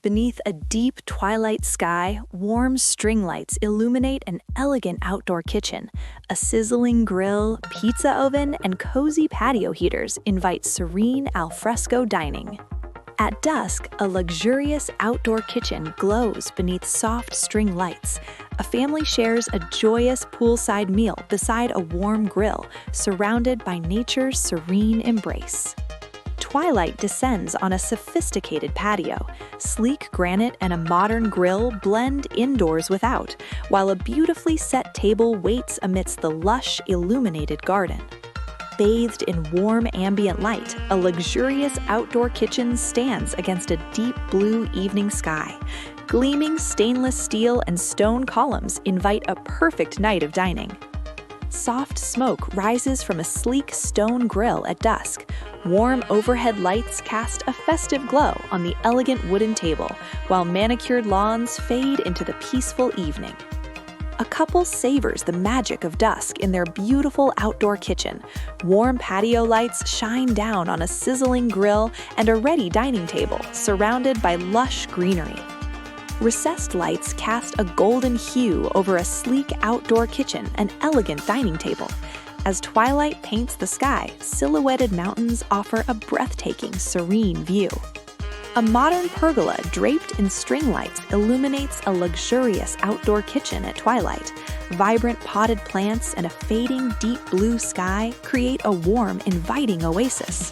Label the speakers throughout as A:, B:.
A: Beneath a deep twilight sky, warm string lights illuminate an elegant outdoor kitchen. A sizzling grill, pizza oven, and cozy patio heaters invite serene al fresco dining. At dusk, a luxurious outdoor kitchen glows beneath soft string lights. A family shares a joyous poolside meal beside a warm grill, surrounded by nature's serene embrace. Twilight descends on a sophisticated patio. Sleek granite and a modern grill blend indoors without, while a beautifully set table waits amidst the lush, illuminated garden. Bathed in warm ambient light, a luxurious outdoor kitchen stands against a deep blue evening sky. Gleaming stainless steel and stone columns invite a perfect night of dining. Soft smoke rises from a sleek stone grill at dusk. Warm overhead lights cast a festive glow on the elegant wooden table, while manicured lawns fade into the peaceful evening. A couple savors the magic of dusk in their beautiful outdoor kitchen. Warm patio lights shine down on a sizzling grill and a ready dining table, surrounded by lush greenery. Recessed lights cast a golden hue over a sleek outdoor kitchen and elegant dining table. As twilight paints the sky, silhouetted mountains offer a breathtaking, serene view. A modern pergola draped in string lights illuminates a luxurious outdoor kitchen at twilight. Vibrant potted plants and a fading deep blue sky create a warm, inviting oasis.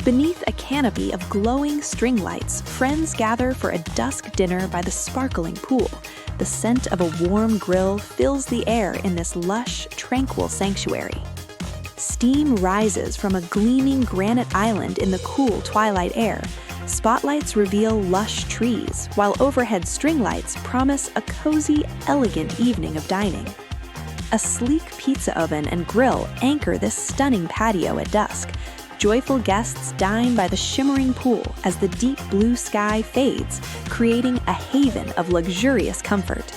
A: Beneath a canopy of glowing string lights, friends gather for a dusk dinner by the sparkling pool. The scent of a warm grill fills the air in this lush, tranquil sanctuary. Steam rises from a gleaming granite island in the cool twilight air. Spotlights reveal lush trees, while overhead string lights promise a cozy, elegant evening of dining. A sleek pizza oven and grill anchor this stunning patio at dusk. Joyful guests dine by the shimmering pool as the deep blue sky fades, creating a haven of luxurious comfort.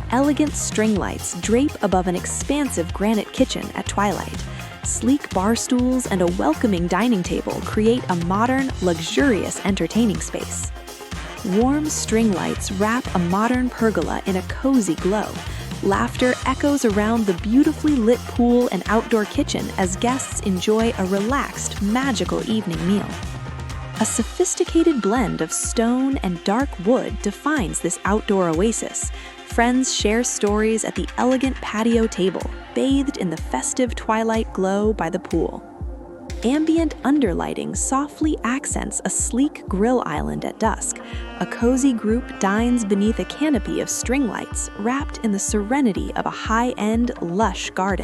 A: Elegant string lights drape above an expansive granite kitchen at twilight. Sleek bar stools and a welcoming dining table create a modern, luxurious entertaining space. Warm string lights wrap a modern pergola in a cozy glow. Laughter echoes around the beautifully lit pool and outdoor kitchen as guests enjoy a relaxed, magical evening meal. A sophisticated blend of stone and dark wood defines this outdoor oasis. Friends share stories at the elegant patio table, bathed in the festive twilight glow by the pool. Ambient underlighting softly accents a sleek grill island at dusk. A cozy group dines beneath a canopy of string lights, wrapped in the serenity of a high-end, lush garden.